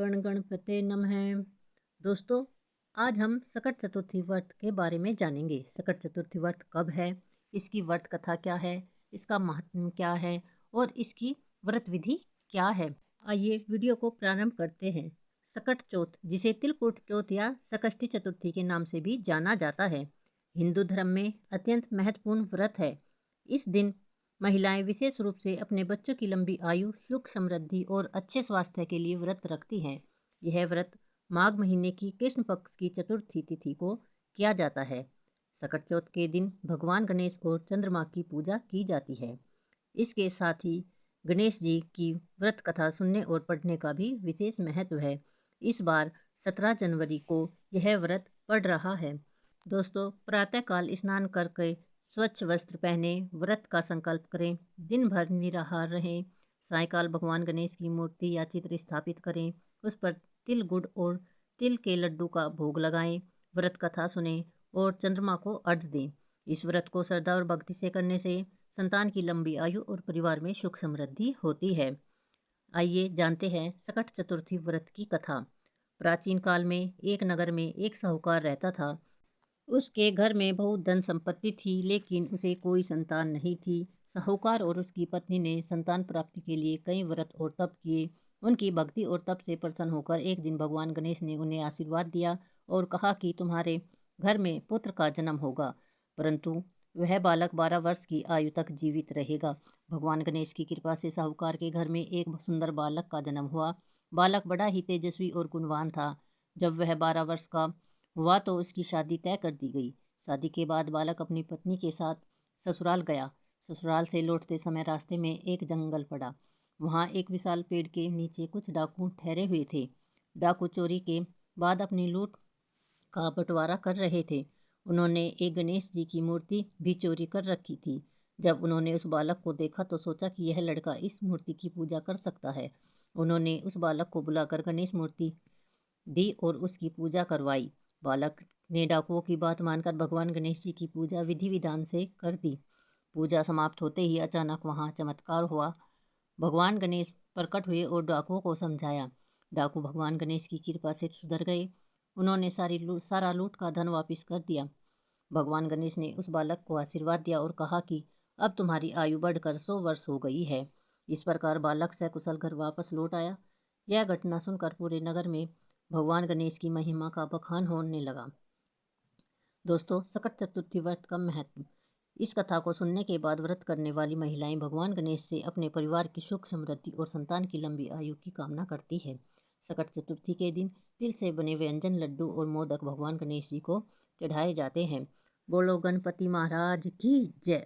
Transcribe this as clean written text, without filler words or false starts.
गण गणपते नमः। दोस्तों, आज हम सकट चतुर्थी व्रत के बारे में जानेंगे। सकट चतुर्थी व्रत कब है, इसकी व्रत कथा क्या है, इसका महात्म्य क्या है और इसकी व्रत विधि क्या है। आइए वीडियो को प्रारंभ करते हैं। सकट चौथ, जिसे तिलकुट चौथ या सकष्टी चतुर्थी के नाम से भी जाना जाता है, हिंदू धर्म में अत्यंत महत्वपूर्ण व्रत है। इस दिन महिलाएं विशेष रूप से अपने बच्चों की लंबी आयु, सुख समृद्धि और अच्छे स्वास्थ्य के लिए व्रत रखती हैं। यह व्रत माघ महीने की कृष्ण पक्ष की चतुर्थी तिथि को किया जाता है। सकट चौथ के दिन भगवान गणेश और चंद्रमा की पूजा की जाती है। इसके साथ ही गणेश जी की व्रत कथा सुनने और पढ़ने का भी विशेष महत्व है। इस बार 17 जनवरी को यह व्रत पड़ रहा है। दोस्तों, प्रातःकाल स्नान करके स्वच्छ वस्त्र पहने व्रत का संकल्प करें। दिन भर निराहार रहें। सायकाल भगवान गणेश की मूर्ति या चित्र स्थापित करें। उस पर तिल, गुड़ और तिल के लड्डू का भोग लगाएं। व्रत कथा सुनें और चंद्रमा को अर्घ्य दें। इस व्रत को श्रद्धा और भक्ति से करने से संतान की लंबी आयु और परिवार में सुख समृद्धि होती है। आइए जानते हैं सकट चतुर्थी व्रत की कथा। प्राचीन काल में एक नगर में एक साहूकार रहता था। उसके घर में बहुत धन संपत्ति थी, लेकिन उसे कोई संतान नहीं थी। साहूकार और उसकी पत्नी ने संतान प्राप्ति के लिए कई व्रत और तप किए। उनकी भक्ति और तप से प्रसन्न होकर एक दिन भगवान गणेश ने उन्हें आशीर्वाद दिया और कहा कि तुम्हारे घर में पुत्र का जन्म होगा, परंतु वह बालक 12 वर्ष की आयु तक जीवित रहेगा। भगवान गणेश की कृपा से साहूकार के घर में एक सुंदर बालक का जन्म हुआ। बालक बड़ा ही तेजस्वी और गुणवान था। जब वह 12 वर्ष का हुआ तो उसकी शादी तय कर दी गई। शादी के बाद बालक अपनी पत्नी के साथ ससुराल गया। ससुराल से लौटते समय रास्ते में एक जंगल पड़ा। वहाँ एक विशाल पेड़ के नीचे कुछ डाकू ठहरे हुए थे। डाकू चोरी के बाद अपनी लूट का बंटवारा कर रहे थे। उन्होंने एक गणेश जी की मूर्ति भी चोरी कर रखी थी। जब उन्होंने उस बालक को देखा तो सोचा कि यह लड़का इस मूर्ति की पूजा कर सकता है। उन्होंने उस बालक को बुलाकर गणेश मूर्ति दी और उसकी पूजा करवाई। बालक ने डाकुओं की बात मानकर भगवान गणेश जी की पूजा विधि विधान से कर दी। पूजा समाप्त होते ही अचानक वहाँ चमत्कार हुआ। भगवान गणेश प्रकट हुए और डाकुओं को समझाया। डाकू भगवान गणेश की कृपा से सुधर गए। उन्होंने सारा लूट का धन वापस कर दिया। भगवान गणेश ने उस बालक को आशीर्वाद दिया और कहा कि अब तुम्हारी आयु बढ़कर 100 वर्ष हो गई है। इस प्रकार बालक सकुशल घर वापस लौट आया। यह घटना सुनकर पूरे नगर में भगवान गणेश की महिमा का बखान होने लगा। दोस्तों, सकट चतुर्थी व्रत का महत्व। इस कथा को सुनने के बाद व्रत करने वाली महिलाएं भगवान गणेश से अपने परिवार की सुख समृद्धि और संतान की लंबी आयु की कामना करती है। सकट चतुर्थी के दिन तिल से बने व्यंजन, लड्डू और मोदक भगवान गणेश जी को चढ़ाए जाते हैं। बोलो गणपति महाराज की जय।